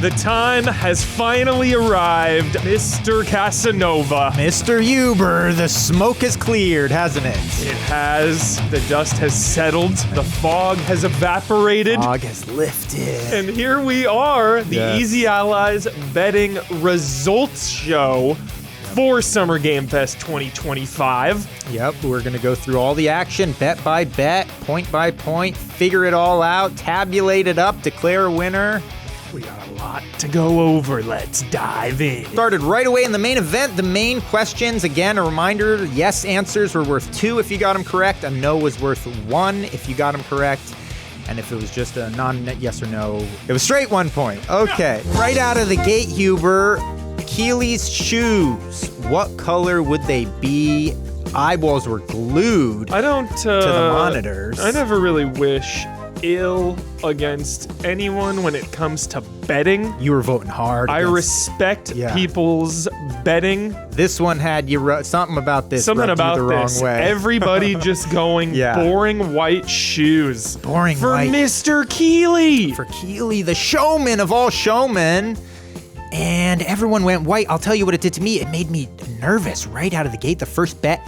The time has finally arrived, Mr. Casanova. Mr. Huber, the smoke has cleared, hasn't it? It has. The dust has settled. The fog has evaporated. Fog has lifted. And here we are, the Yes. Easy Allies betting results show for Summer Game Fest 2025. Yep, we're going to go through all the action, bet by bet, point by point, figure it all out, tabulate it up, declare a winner. We got a lot to go over. Let's dive in. Started right away in the main event. The main questions, again, a reminder, yes answers were worth 2 if you got them correct. A no was worth 1 if you got them correct. And if it was just a non-yes or no, it was straight 1 point. Okay, right out of the gate, Huber, Keely's shoes. What color would they be? Eyeballs were glued I don't to the monitors. I never really wish ill against anyone when it comes to betting. You were voting hard. I against- respect Yeah. people's betting. This one had you something about this. Something rubbed you about the wrong this. way. Everybody just going Yeah. boring white shoes. Boring for white. Mr. Keely. For Keely, the showman of all showmen. And everyone went white. I'll tell you what it did to me. It made me nervous right out of the gate. The first bet,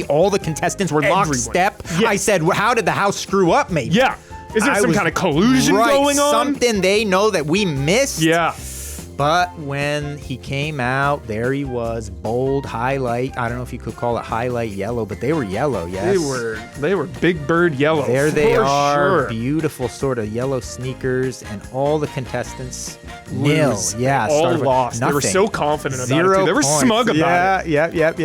all the contestants were Everyone. lockstep. Yes. I said, well, how did the house screw up, maybe? Yeah. Is there I some was- kind of collusion right, going on? Something they know that we missed. Yeah. But when he came out, there he was, bold highlight. I don't know if you could call it highlight yellow, but they were yellow, yes. They were Big Bird yellow. There they for are, Sure. beautiful sort of yellow sneakers, and all the contestants nil. Lose. Yeah, all started with lost. They were nothing. so confident about it. 0 Too. They were points. smug about it. Yep.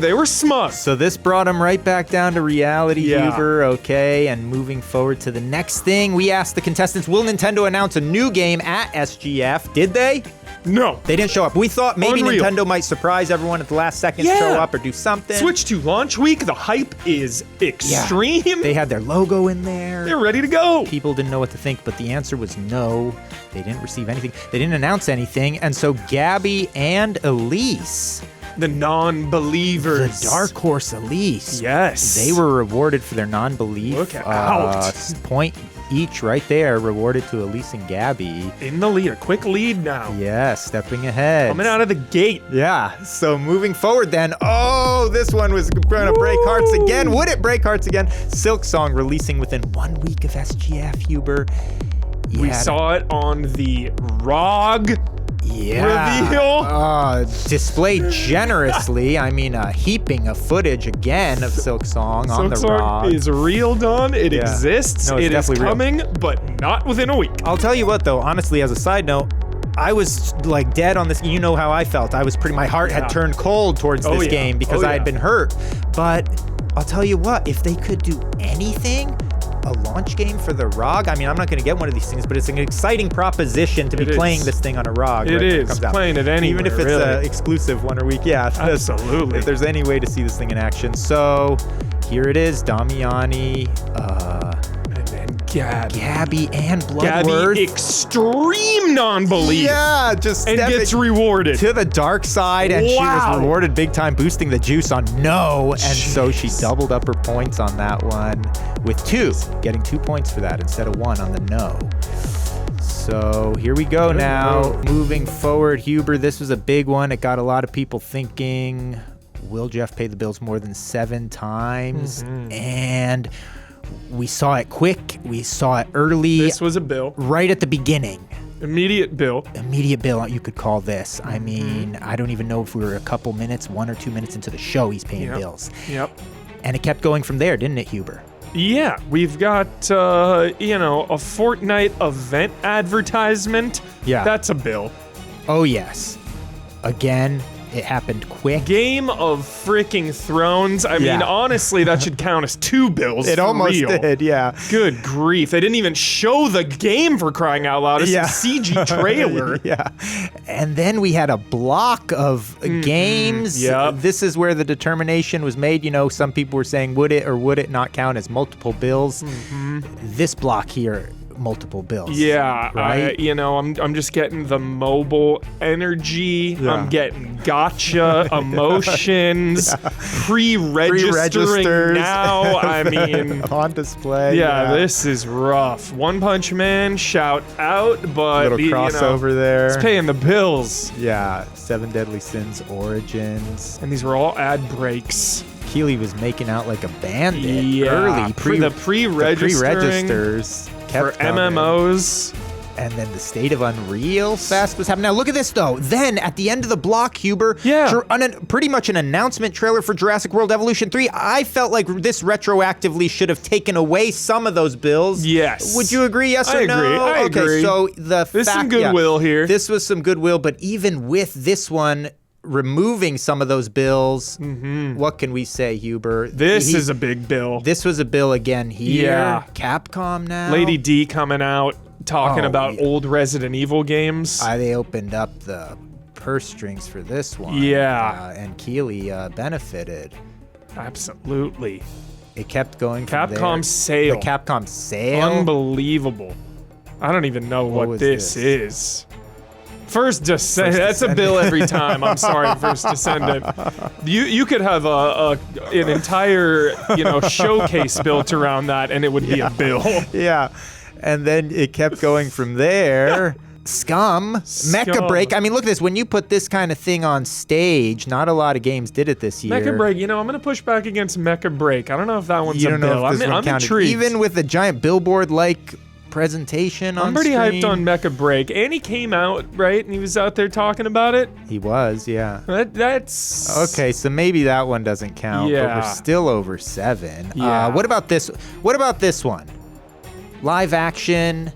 They were smug. So this brought him right back down to reality, Yeah. Huber. Okay, and moving forward to the next thing, we asked the contestants, will Nintendo announce a new game at SGF? Did they? No. They didn't show up. We thought maybe Unreal. Nintendo might surprise everyone at the last second, Yeah. show up or do something. Switch to launch week. The hype is extreme. They had their logo in there. They're ready to go. People didn't know what to think, but the answer was no. They didn't receive anything. They didn't announce anything. And so Gabby and Elise, The non-believers. the Dark Horse Elise, Yes. they were rewarded for their non-belief. Look out. Point each right there, rewarded to Elise and Gabby. in the lead. A quick lead now. Yeah, stepping ahead. Coming out of the gate. Yeah, so moving forward then, this one was going to break hearts again. Would it break hearts again? Silk Song releasing within 1 week of SGF, Huber. We Yeah, saw it on the ROG reveal. Displayed generously. I mean, a heaping of footage again of Silk Song on the Silk Song ROG. is real, Don. It Yeah. exists. No, it's It is definitely real. coming, but not within a week. I'll tell you what, though, honestly, as a side note, I was like dead on this. You know how I felt. I was my heart Yeah. had turned cold towards Oh, this yeah. game because Oh, I had yeah. been hurt. But I'll tell you what, if they could do anything, a launch game for the ROG. I mean, I'm not going to get one of these things, but it's an exciting proposition to be It is. playing this thing on a ROG. It right, when is. comes out. Playing it anywhere, Even if it's really. an exclusive one a week. Yeah, Absolutely. If there's any way to see this thing in action. So here it is, Damiani, And then Gabby, and Bloodworth. Gabby, extreme non-belief. Yeah, just And stepping gets rewarded. to the dark side, and she Wow. was rewarded big time, boosting the juice on no, and so she doubled up her points on that one with 2, getting 2 points for that instead of 1 on the no. So here we go now. move. Moving forward, Huber, this was a big one. It got a lot of people thinking, will Jeff pay the bills more than 7 times? And we saw it quick. We saw it early, This was a bill. right at the beginning. Immediate bill. Immediate bill, you could call this. I mean, I don't even know if we were a couple minutes, 1 or 2 minutes into the show, he's paying Yep. bills. Yep. And it kept going from there, didn't it, Huber? Yeah, we've got, a Fortnite event advertisement. Yeah. That's a bill. Oh, yes. Again, it happened quick. Game of freaking Thrones. I Yeah. mean, honestly, that should count as 2 bills. It for almost real. did, yeah. Good grief. They didn't even show the game for crying out loud. It's Yeah. a CG trailer. Yeah. And then we had a block of games. Yep. This is where the determination was made. You know, some people were saying, would it or would it not count as multiple bills? This block here, multiple bills. Yeah, right. I'm just getting the mobile energy. Yeah. I'm getting gotcha emotions, pre-registering Pre-registers. now. I mean, on display. yeah, this is rough. One Punch Man, shout out, but little crossover there. it's paying the bills. Yeah, Seven Deadly Sins Origins. And these were all ad breaks. Keeley was making out like a bandit Yeah, early. the pre-registering Pre-registers for kept coming. MMOs. And then the State of Unreal Fest was happening. Now look at this though. Then at the end of the block, Huber, Yeah. pretty much an announcement trailer for Jurassic World Evolution 3. I felt like this retroactively should have taken away some of those bills. Yes. Would you agree? Yes or I no? agree. I okay, agree. so There's some goodwill here. This was some goodwill, but even with this one removing some of those bills, what can we say, Huber? This is a big bill. This was a bill again here. Yeah. Capcom now. Lady D coming out talking Oh, about yeah. old Resident Evil games. They opened up the purse strings for this one. Yeah. And Keeley benefited. Absolutely. It kept going from Capcom there. sale. The Capcom sale. Unbelievable. I don't even know what was this this? is. First Descendant. First That's a bill every time. I'm sorry, First Descendant. You could have an entire showcase built around that, and it would be a bill. Yeah. And then it kept going from there. Scum, Mecha Break. I mean, look at this. When you put this kind of thing on stage, not a lot of games did it this year. Mecha Break. I'm going to push back against Mecha Break. I don't know if that one's You a don't bill. know if this one I'm counted. intrigued. Even with the giant billboard-like presentation on I'm pretty screen. hyped on Mecha Break. And he came out, right? And he was out there talking about it. He was, yeah. That's... Okay, so maybe that one doesn't count, but Yeah. we're still over 7. Yeah. What about this? What about this one? Live action.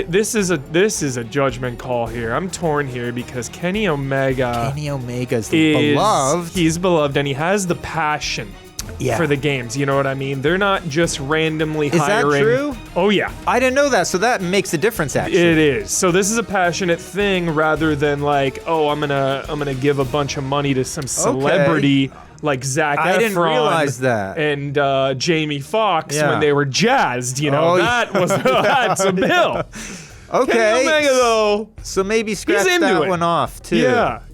This is a judgment call here. I'm torn here because Kenny Omega Kenny Omega's is beloved. He's beloved and he has the passion Yeah. for the games. You know what I mean? They're not just randomly Is that hiring. true? Oh yeah. I didn't know that, so that makes a difference actually. It is. So this is a passionate thing rather than like, oh, I'm gonna give a bunch of money to some celebrity like Zac Efron. I didn't realize that. And Jamie Foxx Yeah. when they were jazzed, Oh, that was that's a bill. Okay. Kenny Omega though. So maybe scratch into that it. one off too.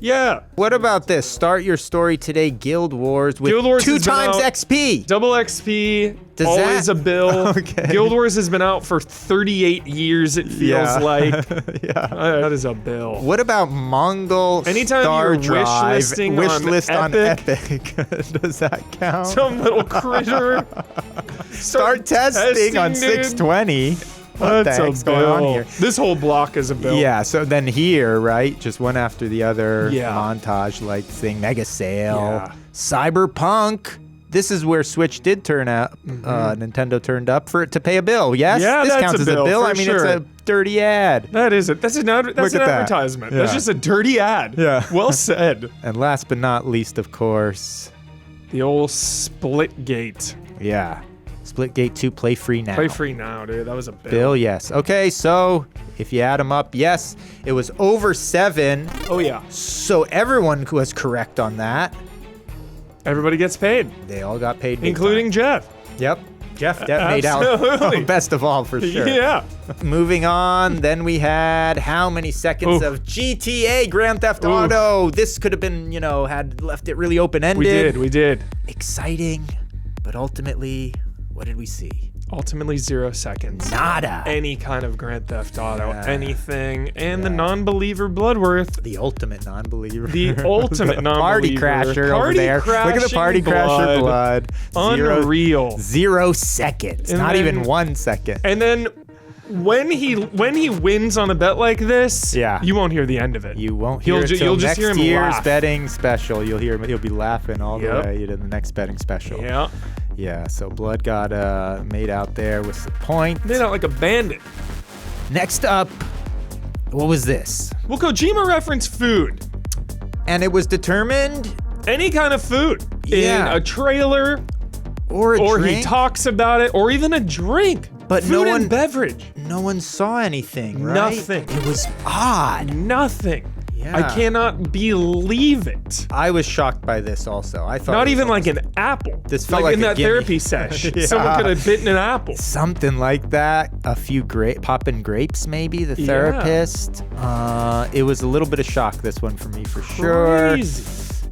Yeah. What about this? Start your story today, Guild Wars with Guild Wars 2 has been times out. XP. Double XP, Does always that- a bill. Okay. Guild Wars has been out for 38 years, it feels Yeah. like. Yeah. That is a bill. What about Mongol Anytime Star you're Drive? wishlisting Wish on list on Epic. Epic. Does that count? Some little critter. Start testing on dude. 620. What That's the a heck's going on bill. here? This whole block is a bill. Yeah, so then here, right, just one after the other Yeah. montage like thing, mega sale, Yeah. Cyberpunk. This is where Switch did turn out. Nintendo turned up for it to pay a bill. Yes, Yeah, this that's counts a as bill, a bill. for I mean, sure. it's a dirty ad. That is it. That's an Look at that. advertisement. That's Yeah. just a dirty ad. Yeah. Well said. And last but not least, of course, The old Splitgate. yeah, Splitgate 2 play free now. Play free now, dude. That was a bill. Bill, yes. Okay, so if you add them up, yes, it was over 7. Oh yeah. So everyone was correct on that. Everybody gets paid, They all got paid, big including Jeff. time. Yep. Jeff made out Absolutely. best of all for sure. Yeah. Moving on, then we had how many seconds Oof. of GTA Grand Theft Auto? This could have been, had left it really open-ended. We did. Exciting, but ultimately, what did we see? Ultimately 0 seconds. Nada. Any kind of Grand Theft Auto, Yeah. anything. And the Yeah. non-believer Bloodworth. The ultimate non-believer. The ultimate Party non-believer. crasher over Party there. Look at the party crashing crasher blood. Unreal. 0 seconds. And Not then- even 1 second. And then when he wins on a bet like this, Yeah. you won't hear the end of it. You won't hear it till you'll just next hear him year's laugh. betting special. You'll hear him. He'll be laughing all Yep. the way to the next betting special. Yeah. Yeah, so Blood got made out there with the point. Made out like a bandit. Next up, what was this? Well, Kojima referenced food. And it was determined, Any kind of food. Yeah. In a trailer, or a or drink, he talks about it, or even a drink. But food no and one- beverage. no one saw anything, right? Nothing. It was odd. Nothing. Yeah. I cannot believe it. I was shocked by this also. I thought Not it was even like almost an apple. This felt like in a that gimme. therapy sesh. Yeah. Someone could have bitten an apple. something like that. A few poppin' grapes, maybe, the Yeah. therapist. It was a little bit of shock, this one for me, for sure. Crazy.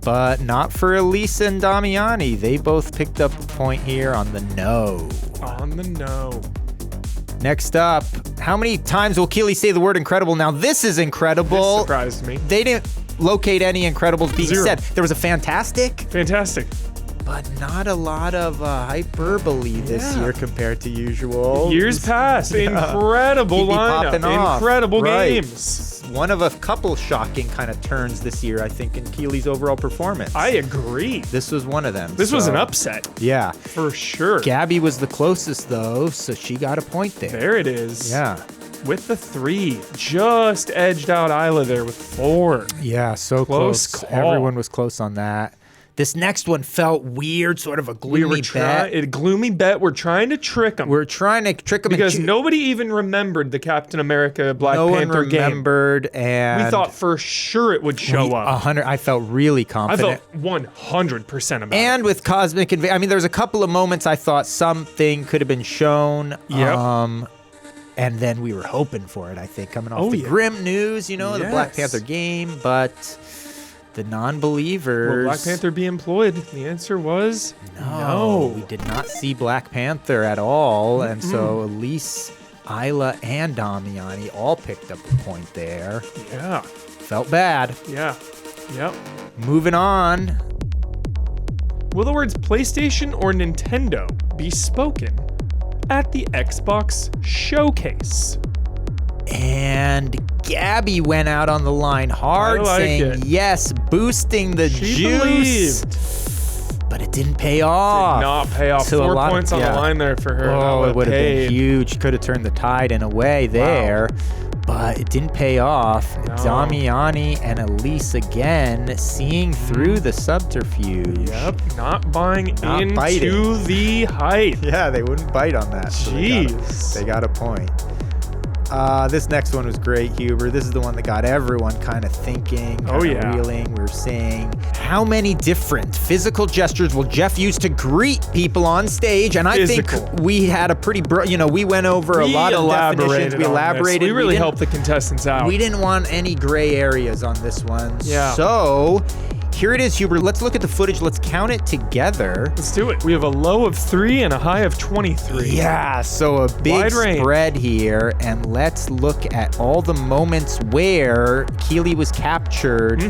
But not for Elisa and Damiani. They both picked up a point here on the no. On the no. Next up, how many times will Keely say the word incredible? Now, this is This incredible. surprised me. They didn't locate any incredibles being 0. said. There was a fantastic, Fantastic. but not a lot of hyperbole this Yeah. year compared to usual. Years past. Incredible Keep me lineup. popping off. Incredible Right. games. One of a couple shocking kind of turns this year, I think, in Keely's overall performance. I agree. This was one of them. This was so- an upset. Yeah. For sure. Gabby was the closest, though, so she got a point there. There it is. Yeah. With the 3. Just edged out Isla there with 4. Yeah, so Close close. call. Everyone was close on that. This next one felt weird, sort of a We gloomy were bet. trying a gloomy bet. We're trying to trick them. We're trying to trick them Because nobody even remembered the Captain America Black no one Panther game. remembered, and We thought for sure it would show up. 100. I felt really I confident. felt 100% about it. And with Cosmic Invasion, I mean, there's a couple of moments I thought something could have been shown. Yep. And then we were hoping for it, I think, coming off Oh, the yeah. grim news, the Black Yes. Panther game. But the non-believers. Will Black Panther be employed? The answer was No. We did not see Black Panther at all. And so Elise, Isla, and Damiani all picked up a point there. Yeah. Felt bad. Yeah. Yep. Moving on. Will the words PlayStation or Nintendo be spoken at the Xbox Showcase? And Gabby went out on the line hard, I like saying it. yes, boosting the She juice. believed. But it didn't pay off. Did not pay off. To a 4 lot of- points on yeah. the line there for her. Oh, That it would have been paid. huge. Could have turned the tide in a way there. But it didn't pay off. No. Damiani and Elise again seeing through the subterfuge. Yep, not buying Not into biting. the hype. Yeah, they wouldn't bite on that. so Jeez. they got a point. This next one was great, Huber. This is the one that got everyone kind of thinking, Oh, kinda yeah. reeling. We were saying, how many different physical gestures will Jeff use to greet people on stage? And I Physical. think we had a pretty, we went over a lot of definitions. We on this. elaborated. We really didn't- helped the contestants out. We didn't want any gray areas on this one. Yeah. So here it is, Huber. Let's look at the footage. Let's count it together. Let's do it. We have a low of 3 and a high of 23. Yeah, so a big Wide range. spread here, and let's look at all the moments where Keely was captured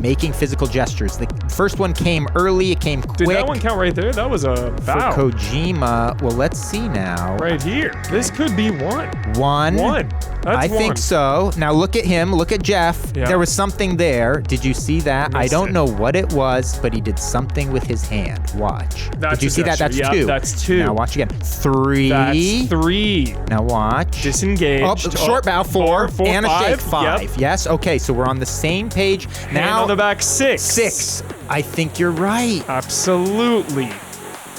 making physical gestures. The first one came early, it came quick. Did that one count right there? That was a for foul. Kojima. Well, let's see now. Right here. This could be one. One. That's I one. think so. Now look at him. Look at Jeff. Yeah. There was something there. Did you see that? I Missed don't it. know what it was, but he did something with his hand. Watch. That's Did you a see that? gesture. That's Yep, 2. that's 2. Now watch again. 3. That's 3. Now watch. Disengaged. Oh, short bow, 4, Four, and a shake, 5. Yep. Yes, okay, so we're on the same page. Hand Now, on the back, 6. 6. I think you're right. Absolutely.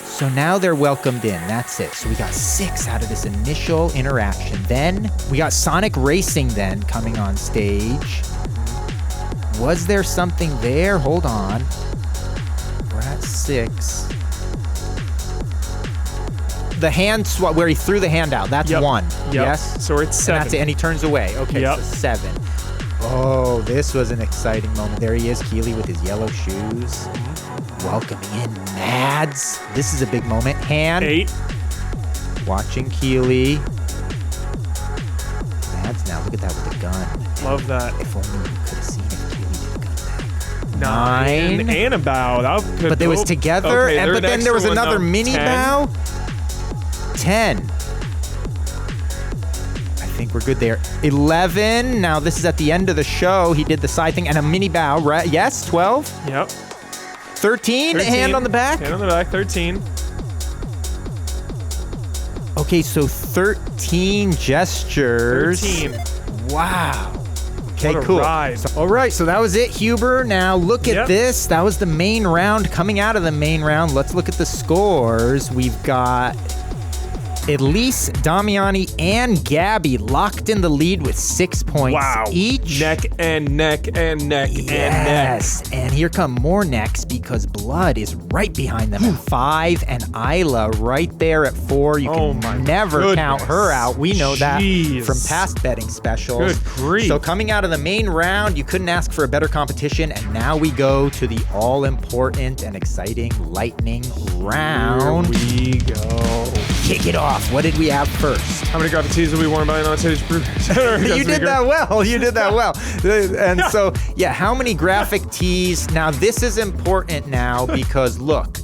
So now they're welcomed in. That's it. So we got 6 out of this initial interaction. Then we got Sonic Racing then coming on stage. Was there something there? Hold on. We're at 6. The hand swap where he threw the hand out. That's Yep. 1. Yep. Yes. So we're at And 7. that's it. And he turns away. Okay, Yep. so 7. Oh, this was an exciting moment. There he is, Keely with his yellow shoes. Welcoming in Mads. This is a big moment. Hand. 8. Watching Keely. Mads now, look at that with the gun. Love that. If only you could have seen if Keely did the gun back. 9. 9. And a bow. That could, But they was oh, together, okay, and they're but an then there was extra one, another though. mini 10. bow. 10. I think we're good there. 11. Now this is at the end of the show. He did the side thing and a mini bow, right? Yes, 12. Yep. 13. 13. Hand on the back. Hand on the back, 13. Okay, so 13 gestures. 13. Wow. Okay, What a cool. ride. So, all right, so that was it, Huber. Now look at Yep. this. That was the main round. Coming out of the main round, let's look at the scores. We've got Elise, Damiani, and Gabby locked in the lead with 6 points each. Neck and neck and neck and neck. Yes, and here come more necks because Blood is right behind them at 5, and Isla right there at 4. You can never count her out. We know that from past betting specials. Good grief. So coming out of the main round, you couldn't ask for a better competition, and now we go to the all-important and exciting lightning round. Here we go. Kick it off. What did we have first? How many graphic tees will be worn by an on-stage group? You did that well. You did that well. And so, how many graphic tees? Now, this is important now because, look,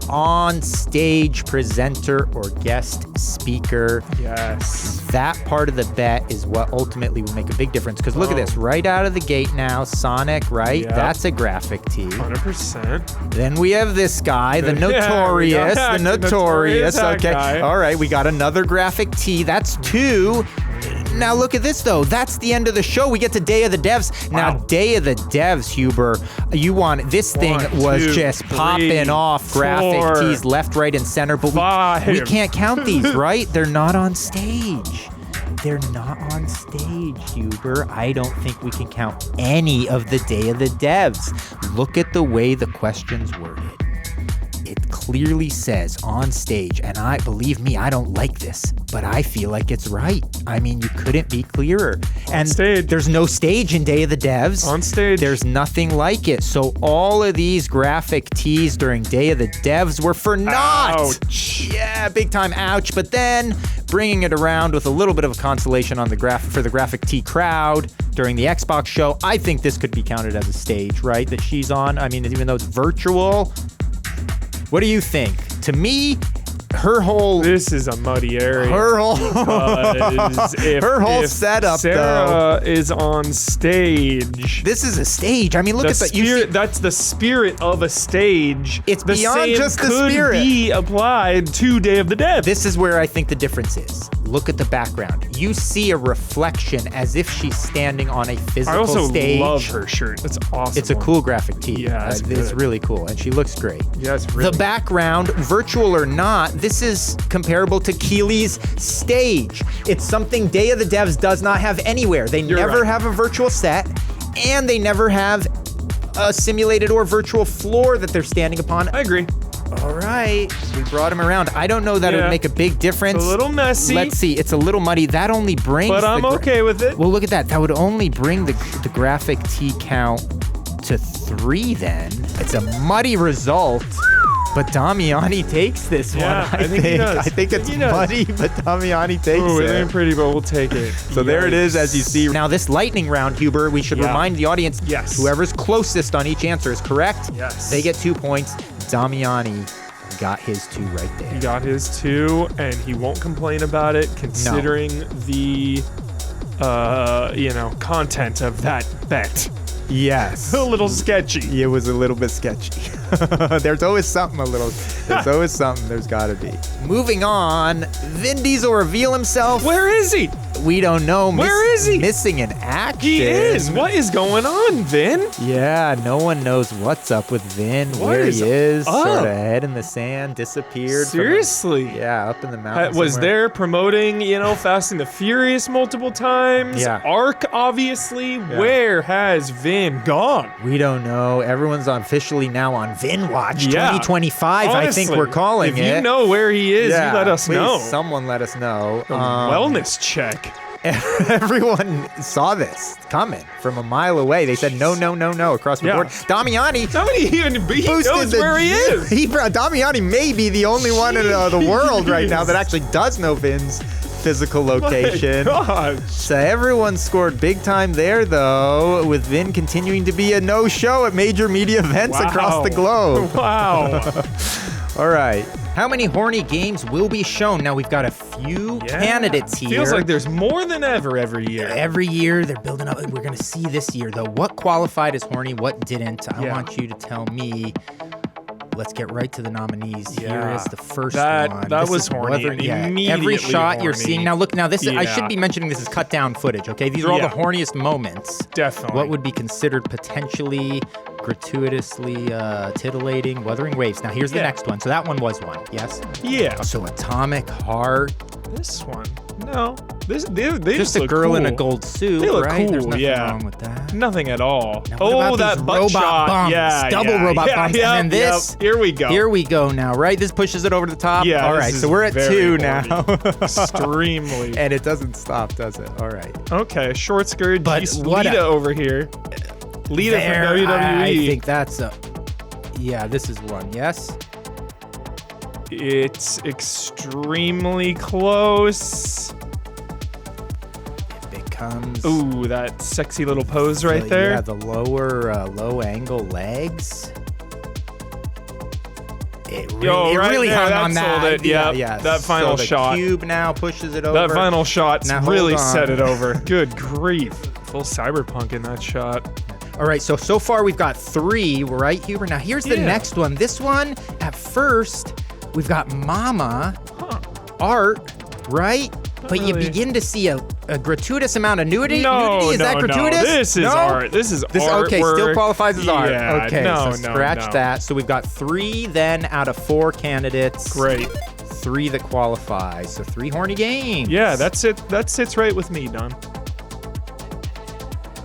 on-stage presenter or guest speaker. Yes. That part of the bet is what ultimately will make a big difference. Because look at this. Right out of the gate now, Sonic, right? Yep. That's a graphic tee. 100%. Then we have this guy, the Notorious. The The Notorious. Okay. guy. All right. We got another graphic tee. That's 2. Now look at this though. That's the end of the show. We get to Day of the Devs. Now Day of the Devs, Huber, you want this thing was just popping off graphic tees left, right, and center. But we can't count these, right? They're not on stage. They're not on stage, Huber. I don't think we can count any of the Day of the Devs. Look at the way the question's worded. It clearly says on stage, and believe me, I don't like this, but I feel like it's right. I mean, you couldn't be clearer. And stage. There's no stage in Day of the Devs. On stage. There's nothing like it. So all of these graphic tees during Day of the Devs were for naught. Ouch. Yeah, big time ouch. But then bringing it around with a little bit of a consolation on the for the graphic tee crowd during the Xbox show, I think this could be counted as a stage, right? That she's on. I mean, even though it's virtual. What do you think? To me, her whole... This is a muddy area. Her whole... her whole setup, Sarah is on stage. This is a stage. I mean, look at that. That's the spirit of a stage. It's beyond just the spirit. Could be applied to Day of the Dead. This is where I think the difference is. Look at the background. You see a reflection as if she's standing on a physical stage. I also love her shirt. That's awesome. It's a cool graphic tee. Yeah, it's really cool, and she looks great. Yeah, it's really The background, virtual or not, this is comparable to Keeley's stage. It's something Day of the Devs does not have anywhere. They never have a virtual set, and they never have a simulated or virtual floor that they're standing upon. I agree. All right, we brought him around. I don't know that it would make a big difference. It's a little messy. Let's see. It's a little muddy. That only brings... But I'm okay with it. Well, look at that. That would only bring the graphic tee count to 3 then. It's a muddy result. But Damiani takes this one, I think. He does. I think it's muddy, but Damiani takes Ooh, it. it ain't pretty, but we'll take it. So there it is, as you see. Now, this lightning round, Huber, we should remind the audience, whoever's closest on each answer is correct. Yes. They get 2 points. Damiani got his 2 right there. He got his 2, and he won't complain about it, considering the, content of that bet. Yes. A little sketchy. It was a little bit sketchy. There's always something there's gotta be. Moving on, Vin Diesel reveal himself. Where is he? We don't know. Where is he? Missing in action. He is. What is going on, Vin? Yeah, no one knows what's up with Vin. Where he is. Sort of head in the sand, disappeared. Seriously? Up in the mountains. Was there promoting, Fast and the Furious multiple times? Yeah. Ark, obviously. Yeah. Where has Vin gone? We don't know. Everyone's officially now on Vin Watch 2025. Honestly, I think we're calling it. If you know where he is, you let us know. Someone let us know. Wellness check. Everyone saw this coming from a mile away. They said no across the board. Damiani. Nobody even knows where he is. Damiani may be the only one in the world right now that actually does know Vin's physical location. My gosh. So everyone scored big time there, though, with Vin continuing to be a no-show at major media events across the globe. Wow. All right. How many horny games will be shown? Now, we've got a few candidates here. Feels like there's more than ever every year. Every year, they're building up. We're going to see this year, though, what qualified as horny, what didn't. I want you to tell me. Let's get right to the nominees. Here is the first one. That was horny. Every shot you're seeing. Now, look, this is, I should be mentioning this is cut down footage, okay? These are all the horniest moments. Definitely. What would be considered potentially gratuitously titillating, Wuthering Waves. Now, here's the next one. So that one was one, yes? Yeah. So Atomic Heart. This one. No. They Just look a girl in a cool. gold suit, They look right? There's cool, nothing yeah. wrong with that. Nothing at all. Now, what about that these butt robot shot. bumps? Yeah, Double yeah, robot yeah, bumps. Yeah, And then this. Yep. Here we go. Here we go now, right? This pushes it over the top. Yeah. All this right, is so we're at very 2 horny. now. Extremely. And it doesn't stop, does it? All right. Okay, short skirt. But Jeez, what Lita a- over here. Lita There, from WWE. I think that's a... Yeah, this is one, yes? It's extremely close. It becomes... Ooh, that sexy little pose right there. Yeah, the lower, low-angle legs. It right really there, hung that on that. sold it, yeah. That final so shot. The cube now pushes it over. That final shot's Now, hold really on. set it over. Good grief. Full cyberpunk in that shot. All right, so far we've got 3, right, Huber? Now here's the Yeah. next one. This one, at first, we've got Mama, Huh. Art, right? But you really. begin to see a gratuitous amount of nudity. No, Nudity? Is no, that gratuitous? no. This is No? art. This is This artwork. okay, still qualifies as art. Yeah, Okay, no, so no, scratch no. that. So we've got 3 then out of 4 candidates. Great. 3 that qualify. So 3 horny games. Yeah, that's it. That sits right with me, Don.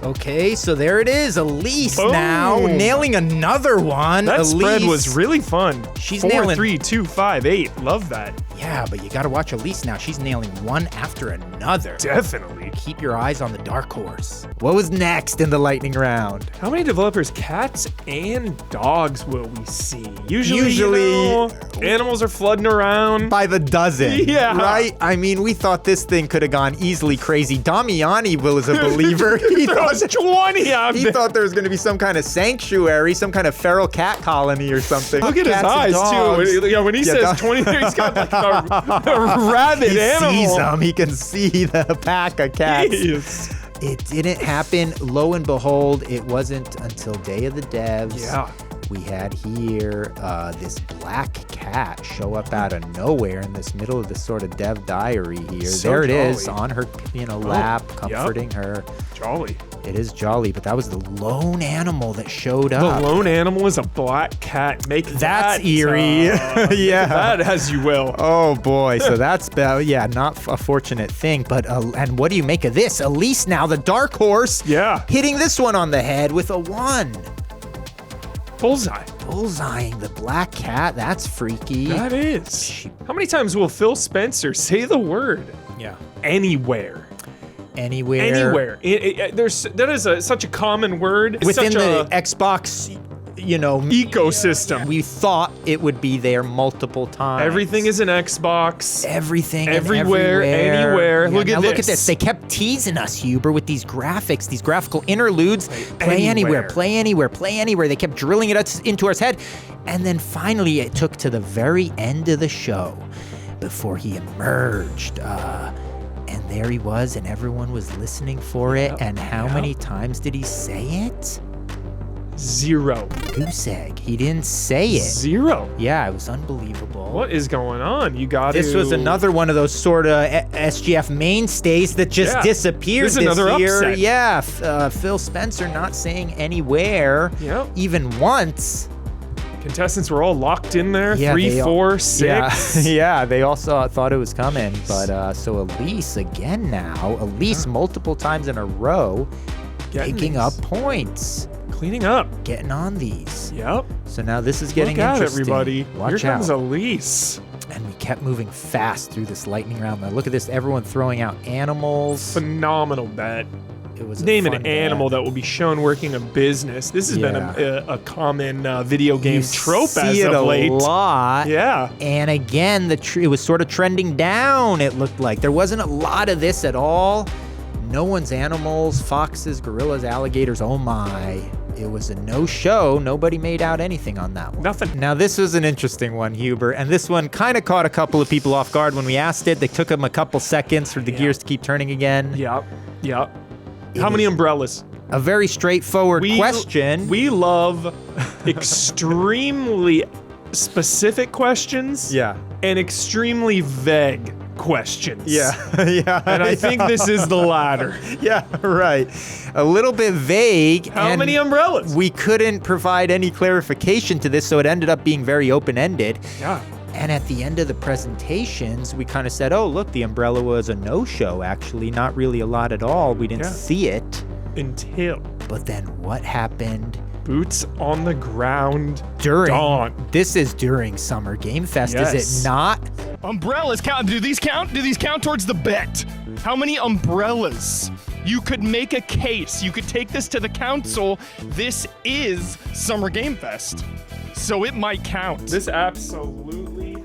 Okay, so there it is. Elise Boom. now nailing another one. That Elise, spread was really fun. She's 4, nailing- 3, 2, 5, 8. Love that. Yeah, but you got to watch Elise now. She's nailing one after another. Definitely. Keep your eyes on the dark horse. What was next in the lightning round? How many developers, cats and dogs, will we see? Usually, Usually- animals are flooding around. By the dozen. Yeah. Right? I mean, we thought this thing could have gone easily crazy. Damiani was a believer. He There was 20 out he there. thought there was going to be some kind of sanctuary, some kind of feral cat colony or something. Look at his Cats and eyes, dogs. too. Yeah, when he says dog- 20, he's got like a rabid He animal. sees them. He can see the pack of cats. Jeez. It didn't happen. Lo and behold, it wasn't until Day of the Devs. Yeah. We had here this black cat show up out of nowhere in this middle of this sort of dev diary here. So there it is jolly. on her, lap, yep. comforting her. Jolly. It is jolly, but that was the lone animal that showed The up. lone animal is a black cat. Make That's that, eerie. Yeah. That as you will. Oh boy, so that's not a fortunate thing, but and what do you make of this? Elise now, the dark horse, Yeah. hitting this one on the head with a 1. Bullseye. Bullseyeing the black cat, that's freaky. That is. How many times will Phil Spencer say the word Yeah. anywhere? Anywhere. Anywhere. That is such a common word. It's Within such the a Xbox, ecosystem. we thought it would be there multiple times. Everything is an Xbox. Everything and Everywhere, anywhere. Look at now look at this. this. They kept teasing us, Huber, with these graphics, these graphical interludes. Play anywhere, anywhere. play anywhere, play anywhere. They kept drilling it into our head. And then finally, it took to the very end of the show before he emerged. And there he was, and everyone was listening for it. And how many times did he say it? 0. Goose egg. He didn't say it. 0. Yeah, it was unbelievable. What is going on? You got This was another one of those sort of SGF mainstays that just Yeah. disappeared This is another year. upset. Yeah, Phil Spencer not saying anywhere, Yep. even once. Contestants were all locked in there. Yeah, 3, they all- 4, 6. Yeah, yeah, they also thought it was coming. But so Elise again now, Elise multiple times in a row, Getting picking these. up points, Cleaning up. getting on these. Yep. So now this is getting Look out, interesting. everybody. Watch Here comes out. Elise. And we kept moving fast through this lightning round. Now look at this, everyone throwing out animals. Phenomenal bet. It was a Name fun an animal bet. that will be shown working a business. This has been Yeah. a common video game You trope see as it of a late. lot. Yeah. And again, it was sort of trending down, it looked like. There wasn't a lot of this at all. No one's animals, foxes, gorillas, alligators, oh my. It was a no-show. Nobody made out anything on that one. Nothing. Now, this was an interesting one, Huber, and this one kind of caught a couple of people off guard when we asked it. They took them a couple seconds for the gears to keep turning again. Yep. Yep. How many umbrellas? A very straightforward question. We love extremely specific questions. Yeah. And extremely vague questions. Yeah. And I think this is the latter. Yeah, right. A little bit vague. How and many umbrellas? we couldn't provide any clarification to this, so it ended up being very open-ended. Yeah. And at the end of the presentations, we kind of said, oh, look, the umbrella was a no-show, actually. Not really a lot at all. We didn't see it. Until. But then what happened? Boots on the ground. During. Dawn. This is during Summer Game Fest, is it not? Umbrellas count. Do these count? Do these count towards the bet? How many umbrellas? You could make a case. You could take this to the council. This is Summer Game Fest. So it might count. This absolutely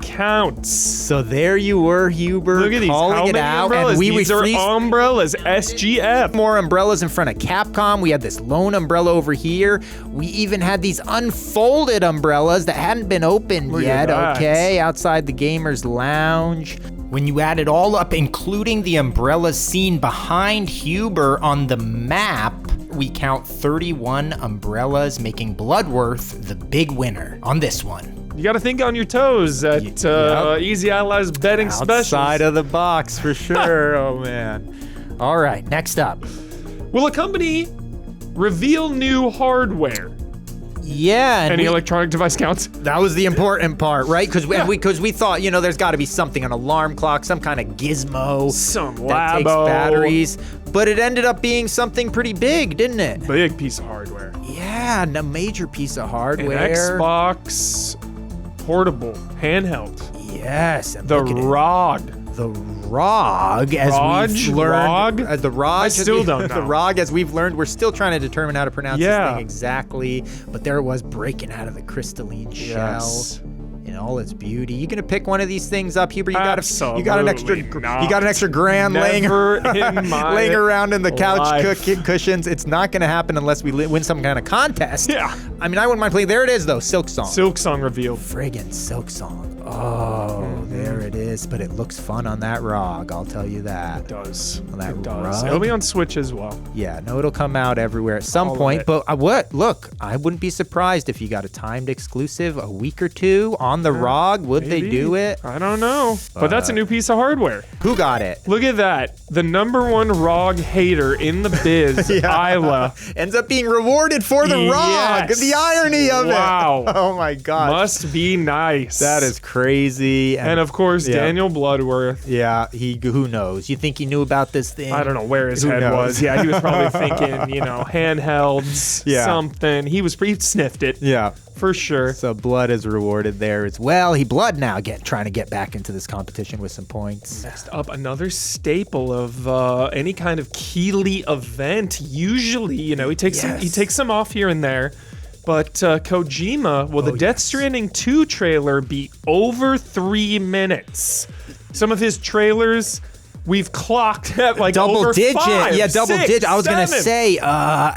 counts. So there you were, Huber, Look at these. calling How it many out. umbrellas? And These are umbrellas. SGF. more umbrellas in front of Capcom. We had this lone umbrella over here. We even had these unfolded umbrellas that hadn't been opened Look yet, at that. okay, outside the Gamers Lounge. When you add it all up, including the umbrellas seen behind Huber on the map, we count 31 umbrellas, making Bloodworth the big winner on this one. You got to think on your toes at Yep. Easy Allies betting specials. Outside of the box, for sure. Oh, man. All right, next up. Will a company reveal new hardware? Yeah, and Any we- electronic device counts? that was the important part, right? Because we thought, there's got to be something, an alarm clock, some kind of gizmo Some that takes Labo. batteries. But it ended up being something pretty big, didn't it? Big piece of hardware. Yeah, a major piece of An hardware. Xbox portable handheld. Yes, and The look at it. ROG. The ROG, as we've learned. ROG? The ROG. I still don't The know. ROG, as we've learned, we're still trying to determine how to pronounce this Yeah. thing exactly. But there it was, breaking out of the crystalline shell Yes. in all its beauty. You gonna pick one of these things up, Huber? You got an extra, Absolutely not. you got an extra grand Never in my laying around in the couch life. cushions. It's not gonna happen unless we win some kind of contest. Yeah. I mean, I wouldn't mind playing. There it is, though. Silk Song. Silk Song revealed. Friggin' Silk Song. Oh, there it is. But it looks fun on that ROG, I'll tell you that. It does. Well, that It does. ROG? It'll be on Switch as well. Yeah, no, it'll come out everywhere at some All of point. it. But what? Look, I wouldn't be surprised if you got a timed exclusive a week or two on the ROG. Would they Maybe. do it? I don't know. But that's a new piece of hardware. Who got it? Look at that. The number one ROG hater in the biz, Isla. Ends up being rewarded for the ROG. Yes. The irony of Wow. it. Oh my God. Must be nice. That is crazy. And of course, Yeah. Daniel Bloodworth. Yeah, who knows? You think he knew about this thing? I don't know where his Who head knows? was. Yeah, he was probably thinking, handhelds, Yeah. something. He sniffed it. Yeah. For sure. So Blood is rewarded there as well. Blood now trying to get back into this competition with some points. Next up, another staple of any kind of Keeley event. Usually, he takes some off here and there. But Kojima, the Death Stranding 2 trailer be over 3 minutes. Some of his trailers we've clocked at like Double over digit. 5, Yeah, double 6, digit. I was going to 7. say,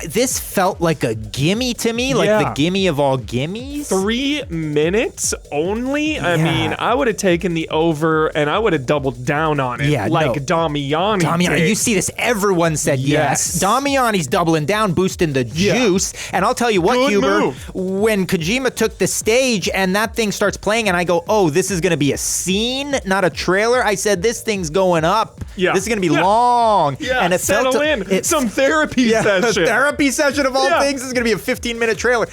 this felt like a gimme to me, like Yeah. the gimme of all gimmies. 3 minutes only? I Yeah. mean, I would have taken the over and I would have doubled down on it. Yeah, like no. Damiani Damiani, did. you see this, everyone said yes. Yes. Damiani's doubling down, boosting the juice. And I'll tell you what, Good Huber, move. when Kojima took the stage and that thing starts playing and I go, oh, this is going to be a scene, not a trailer. I said, this thing's going up. Yeah. This is going to be Yeah. long. Yeah, and it settle felt in. Some therapy a session. therapy session of all Yeah. things. This is going to be a 15-minute trailer.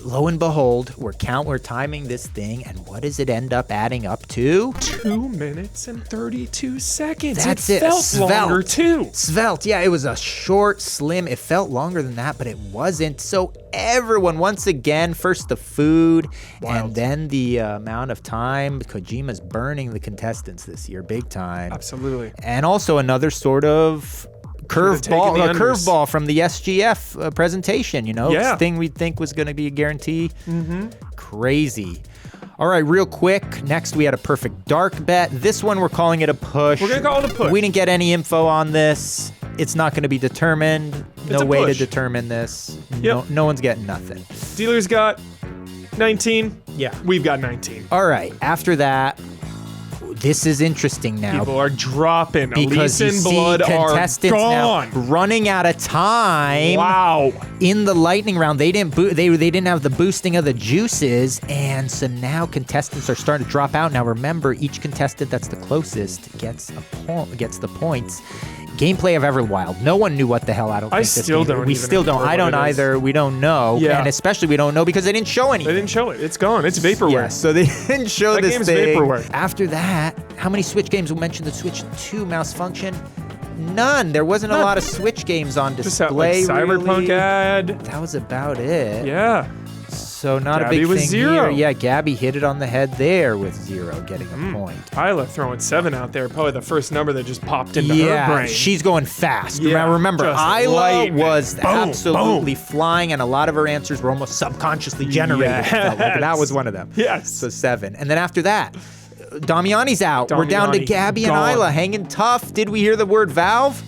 Lo and behold, we're timing this thing, and what does it end up adding up to? 2 minutes and 32 seconds. That's it it. felt longer too. Svelte, yeah, it was a short, slim. It felt longer than that, but it wasn't. So everyone, once again, first the food, and then the amount of time. Kojima's burning the contestants this year, big time. Absolutely. And also another sort of taken the unders. curveball from the SGF presentation, Yeah. This thing we'd think was going to be a guarantee. Crazy. All right, real quick. Next, we had a perfect dark bet. This one, we're calling it a push. We're gonna call it a push. We didn't get any info on this. It's not going to be determined. No a way push. to determine this. Yep. No one's getting nothing. Dealer's got 19. Yeah. We've got 19. All right, after that, this is interesting now. People are dropping. Because you Elise and see Blood are contestants now gone. running out of time. Wow. In the lightning round, they didn't they didn't have the boosting of the juices, and so now contestants are starting to drop out. Now remember, each contestant that's the closest gets the points. Gameplay of Everwild. No one knew what the hell. I don't. I think this still game- don't We even still don't. remember I don't what it is. either. We don't know. Yeah. And especially we don't know because they didn't show anything. They didn't show it. It's gone. It's vaporware. Yeah, so they didn't show That this game's thing. vaporware. After that, how many Switch games will mention the Switch 2 mouse function? None. There wasn't a None. lot of Switch games on Just that display. Cyberpunk really. ad. That was about it. Yeah. So not Gabby a big was thing 0. here. Yeah, Gabby hit it on the head there with 0, getting a point. Isla throwing 7 out there. Probably the first number that just popped into her Yeah, brain. she's going fast. Yeah, Remember, just Isla lightning. was Boom, absolutely boom. flying, and a lot of her answers were almost subconsciously generated. It felt like. And that was one of them. Yes. So 7. And then after that, Damiani's out. We're down to Damiani, Gabby and gone. Isla hanging tough. Did we hear the word Valve?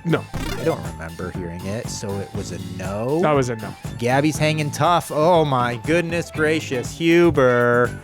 No. I don't remember hearing it, so it was a no. That was a no. Gabby's hanging tough. Oh my goodness gracious. Huber,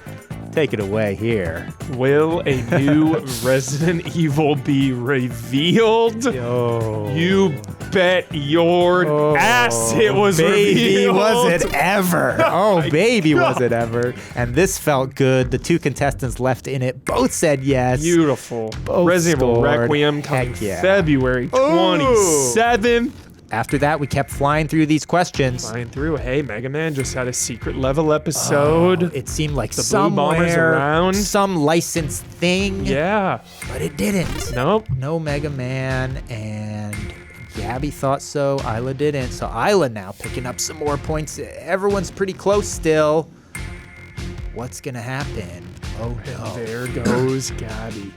take it away here. Will a new Resident Evil be revealed? Yo. You bet your ass it was baby, revealed. was it ever? Oh, my baby, was God. it ever? And this felt good. The 2 contestants left in it both said yes. Beautiful. Both Resident Evil scored. Requiem coming Heck yeah. February 27th. After that, we kept flying through these questions. Flying through. Hey, Mega Man just had a secret level episode. It seemed like The Blue Bombers somewhere, around. some licensed thing, Yeah. but it didn't. Nope. No Mega Man, and Gabby thought so. Isla didn't. So Isla now picking up some more points. Everyone's pretty close still. What's gonna happen? Oh no. There goes Gabby.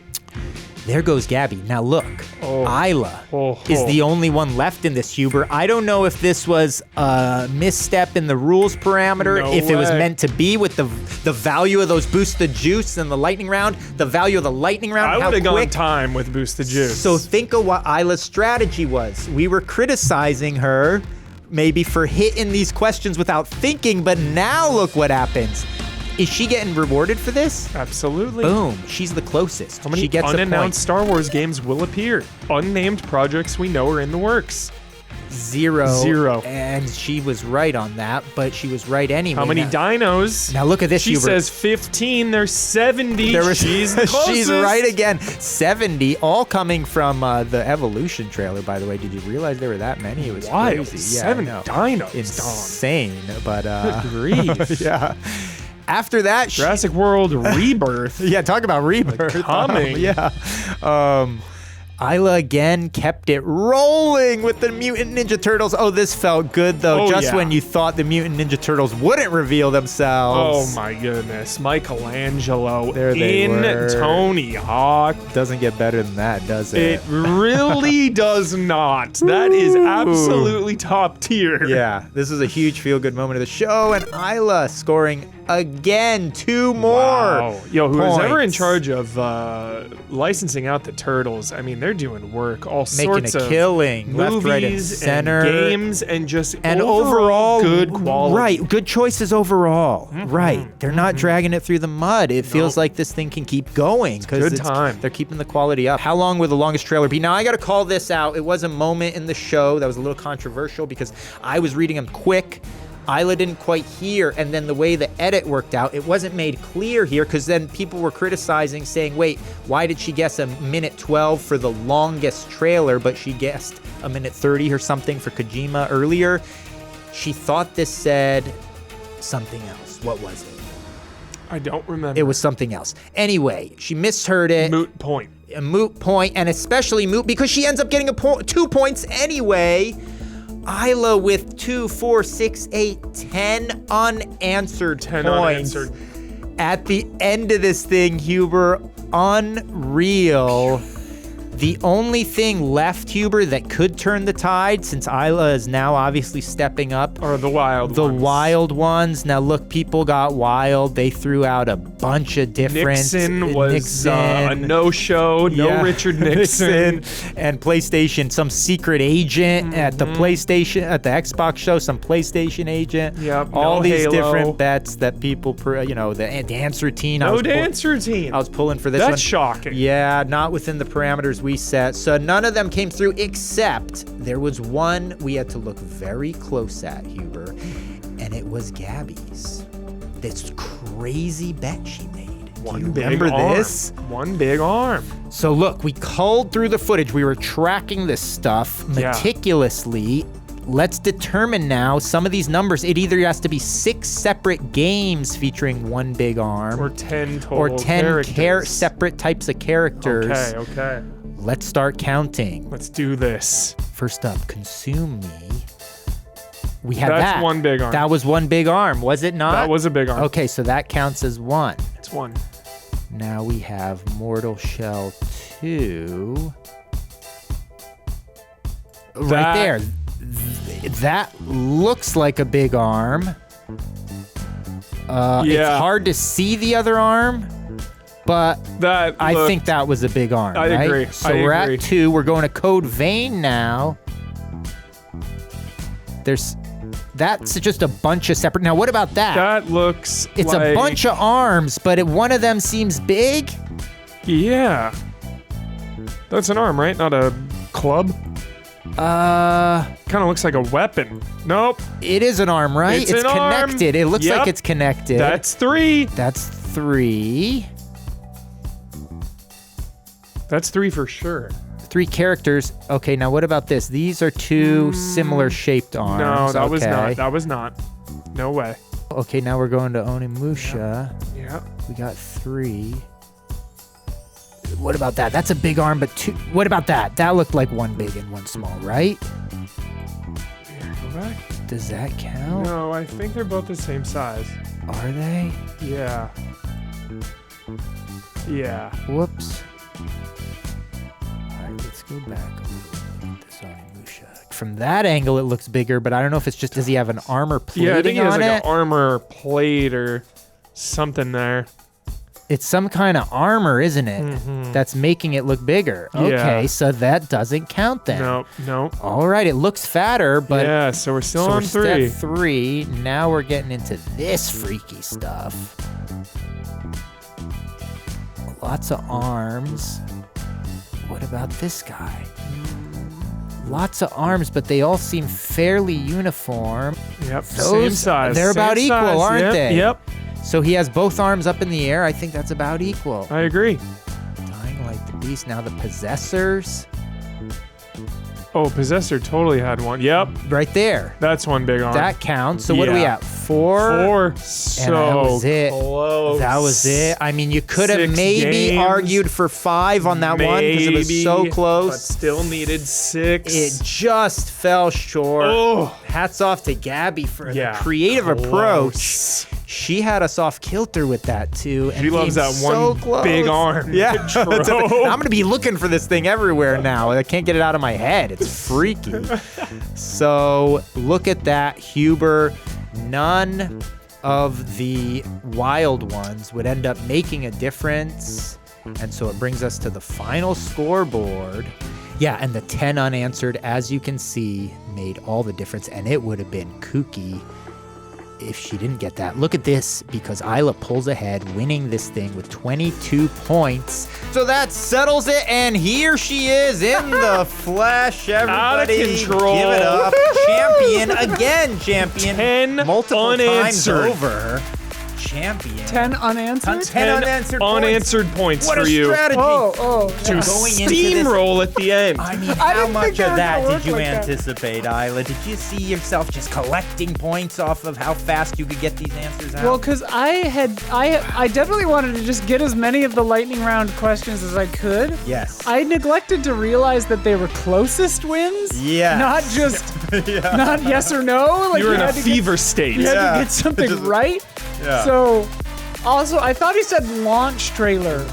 There goes Gabby. Now look, Oh. Isla Oh, is oh. the only one left in this, Huber. I don't know if this was a misstep in the rules parameter, No if it was way. meant to be with the value of those boost the juice and the lightning round, the value of the lightning round, I how would have gone quick. time with Boost the Juice. So think of what Isla's strategy was. We were criticizing her maybe for hitting these questions without thinking, but now look what happens. Is she getting rewarded for this? Absolutely. Boom. She's the closest. How many she gets a point. unannounced Star Wars games will appear? Unnamed projects we know are in the works. 0. 0. And she was right on that, but she was right anyway. How many now, dinos? now look at this, She Hubert. says 15. There's 70. There was, She's the closest. she's right again. 70, all coming from the Evolution trailer, by the way. Did you realize there were that many? It was Wild. crazy. Yeah, 7 I know. dinos. Insane, but Good grief. yeah. After that, Jurassic World Rebirth. yeah, talk about rebirth. Coming. Yeah. Isla again kept it rolling with the Mutant Ninja Turtles. Oh, this felt good, though. Oh, Just yeah. when you thought the Mutant Ninja Turtles wouldn't reveal Oh themselves. my goodness. Michelangelo There they in were. Tony Hawk. Doesn't get better than that, does it? It really does not. That is absolutely top tier. Yeah, this is a huge feel-good moment of the show, and Isla scoring again 2 more. Wow. Yo, whoever's ever in points. charge of licensing out the Turtles, I mean, they're doing work. All Making sorts a of killing, movies left, right, and center. and games, and just And overall, good quality. Right, good choices overall. Right, they're not dragging it through the mud. It feels like this thing can keep going because good time. they're keeping the quality up. How long will the longest trailer be? Now I got to call this out. It was a moment in the show that was a little controversial because I was reading them quick. Isla didn't quite hear, and then the way the edit worked out, it wasn't made clear here because then people were criticizing, saying, wait, why did she guess a minute 12 for the longest trailer, but she guessed a minute 30 or something for Kojima earlier? She thought this said something else. What was it? I don't remember. It was something else. Anyway, she misheard it. moot point. A moot point, and especially moot because she ends up getting 2 points anyway. Isla with 2, 4, 6, 8, 10 unanswered 10 points. unanswered. At the end of this thing, Huber, unreal. The only thing left, Huber, that could turn the tide, since Isla is now obviously stepping up, Or the wild the ones. wild ones. Now look, people got wild. They threw out a bunch of different. Nixon was a Nixon. no-show. No Yeah. Richard Nixon. And PlayStation, some secret agent at the Mm-hmm. PlayStation, at the Xbox show, some PlayStation agent. Yep, All no these Halo. different bets that people, the dance routine. No dance routine. I was pulling for this That's one. shocking. Yeah, not within the parameters we set. So none of them came through, except there was one we had to look very close at, Huber, and it was Gabby's. This crazy bet she made. One big remember arm. this? One big arm. So look, we culled through the footage. We were tracking this stuff Yeah. meticulously. Let's determine now some of these numbers. It either has to be 6 separate games featuring one big arm Or 10 total or 10 characters. separate types of characters. Okay. Let's start counting. Let's do this. First up, Consume Me. We had That's that. one big arm. That was one big arm, was it not? That was a big arm. Okay, so that counts as 1. It's 1. Now we have Mortal Shell 2. Right That- there. That looks like a big arm. It's Yeah. hard to see the other arm, but That I looked- think that was a big arm. I right? agree. So I we're agree. at 2. We're going to Code Vein now. That's just a bunch of separate. Now, what about that? That looks It's like, a bunch of arms, but one of them seems big. Yeah. That's an arm, right? Not a club? Kind of looks like a weapon. Nope. It is an arm, right? It's an arm. connected. It looks Yep. like it's connected. That's 3. That's 3. That's 3 for sure. 3 characters. Okay, now what about this? These are 2 similar shaped arms. No, that was Okay. not. That was not. No way. Okay, now we're going to Onimusha. Yeah. We got 3. What about that? That's a big arm, but 2. What about that? That looked like one big and one small, right? Here, go back. Does that count? No, I think they're both the same size. Are they? Yeah. Yeah. Whoops. Alright, let's go back a little bit. This Onimusha. From that angle, it looks bigger, but I don't know if it's just, does he have an armor plating Yeah, I think he has on like it? an armor plate or something there. It's some kind of armor, isn't it? That's making it look bigger. Mm-hmm. Yeah. Okay, so that doesn't count then. No. All right, it looks fatter, but Yeah, so we're still so on we're 3. step 3. Now we're getting into this freaky stuff. Lots of arms. What about this guy? Lots of arms, but they all seem fairly uniform. Yep, same Those- size. they're same about equal, size. aren't Yep, they? Yep, So he has both arms up in the air. I think that's about equal. I agree. Dying like the beast. Now the possessors. Oh, Possessor totally had one. Yep, Right there. that's one big arm. That counts. So what are we Yeah. at? 4? 4. So And that was it. close. That was it. I mean, you could have 6 maybe games. argued for 5 on that one because it was so Maybe, close. But still needed 6. It just fell short. Oh. Hats off to Gabby for Yeah, the creative close. approach. She had us off kilter with that too. And She loves came that so one close. big arm. Yeah, Trove. I'm gonna be looking for this thing everywhere now. I can't get it out of my head. It's freaky. So look at that, Huber. None of the wild ones would end up making a difference. And so it brings us to the final scoreboard. Yeah, and the 10 unanswered, as you can see, made all the difference. And it would have been kooky if she didn't get that. Look at this, because Isla pulls ahead, winning this thing with 22 points. So that settles it, and here she is in the flesh. Everybody, Out of control. give it up. Champion again, champion. 10 multiple unanswered. times over. Champion. 10 unanswered? 10 unanswered points. unanswered points What for a you. strategy. Oh, To yeah. Going into this- steamroll at the end. I mean, I how didn't much think they of were that gonna did work you like that. anticipate, Isla? Did you see yourself just collecting points off of how fast you could get these answers out? Well, because I definitely wanted to just get as many of the lightning round questions as I could. yes. I neglected to realize that they were closest wins. Yes. Not just, not yes or no. Like You were in a had to get- fever state. You had Yeah. to get something Just- right. Yeah. So, also, I thought he said launch trailer,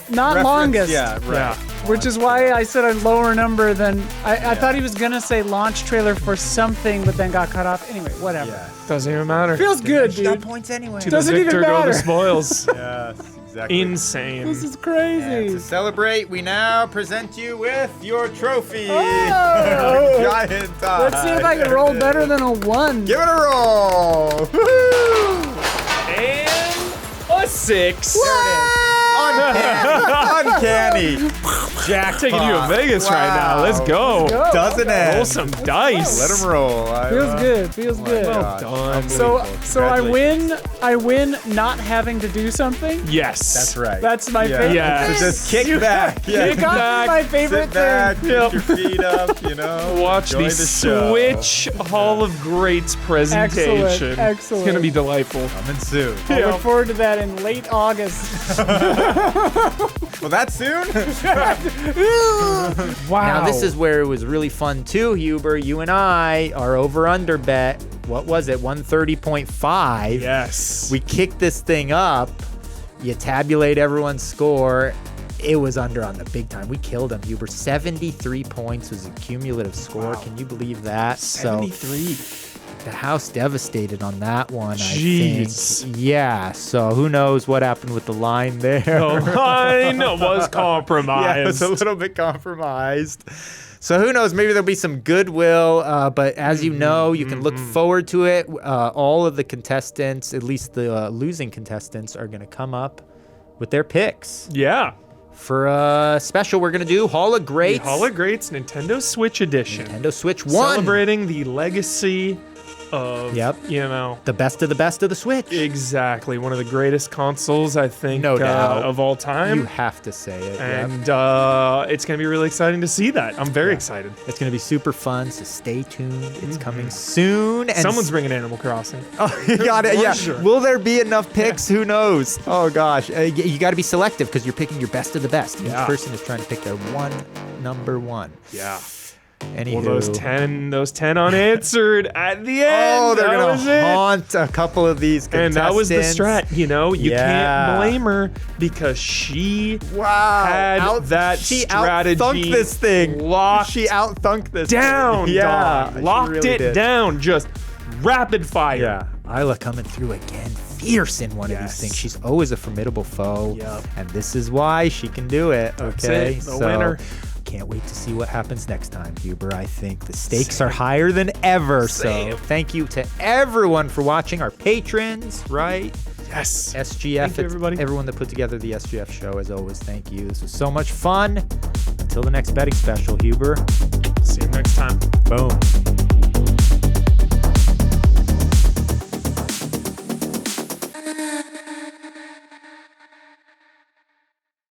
Not longest. Yeah, right. Yeah. which is why I said a lower number than I thought he was gonna say launch trailer for something, but then got cut off. Anyway, whatever. Yeah. Doesn't even matter. Feels good, She got dude. points anyway. To Doesn't the even victor go matter. the spoils. Yes, exactly. Insane. This is And crazy. to celebrate, we now present you with your trophy. Oh! Giant tie. Let's see if I can roll better than a 1. Give it a roll. Woo-hoo! And a 6. Uncanny. Uncanny. Jackpot. Taking you to Vegas right now. Let's go. Go. Doesn't it? Roll some dice. Let him roll. Feels good. Feels good. Well done. So I win not having to do something. Yes. That's right. That's my favorite. Yes. So just kick back. Kick off back, my favorite Sit back, thing. kick your feet up, Watch enjoy the show. Switch Hall of Greats presentation. Excellent. It's going to be delightful. Coming soon. I look forward to that in late August. Well, that soon? Wow. Now, this is where it was really fun, too, Huber. You and I, our over-under bet, what was it, 130.5. Yes. We kicked this thing up. You tabulate everyone's score. It was under on the big time. We killed him, Huber. 73 points was a cumulative score. Wow. Can you believe that? 73. So the house devastated on that one, Jeez. I think. Yeah, so who knows what happened with the line there. The line was compromised. Yeah, it was a little bit compromised. So who knows? Maybe there'll be some goodwill. But as you know, you can look forward to it. All of the contestants, at least the losing contestants, are going to come up with their picks Yeah. for a special we're going to do. Hall of Greats. The Hall of Greats Nintendo Switch Edition. Nintendo Switch 1. Celebrating the legacy of, The best of the Switch. Exactly. One of the greatest consoles, I think, No doubt. of all time. You have to say it. Yep. And it's going to be really exciting to see that. I'm very excited. It's going to be super fun, so stay tuned. It's coming soon. And Someone's bringing Animal Crossing. Oh, you got it. For Yeah. sure. Will there be enough picks? Who knows? Oh gosh, you got to be selective because you're picking your best of the best. Yeah. Each person is trying to pick their number one. Yeah. Anywho. Well, those 10 unanswered at the end. Oh, they're That was gonna it. haunt a couple of these And contestants. that was the strat, You Yeah. can't blame her because she Wow. had that she strategy out-thunked this thing. locked She out-thunked this down. thing. Yeah. dog. she Locked really it did. down. Just rapid fire. Yeah. Isla coming through again, fierce in one of these Yes. things. She's always a formidable foe. Yep. And this is why she can do it. That's Okay. it, the winner. Can't wait to see what happens next time, Huber. I think the stakes are higher than ever. Same. So thank you to everyone for watching. Our patrons, right? Yes. SGF, Thank you, everybody. Everyone that put together the SGF show, as always, thank you. This was so much fun. Until the next betting special, Huber. See you next time. Boom.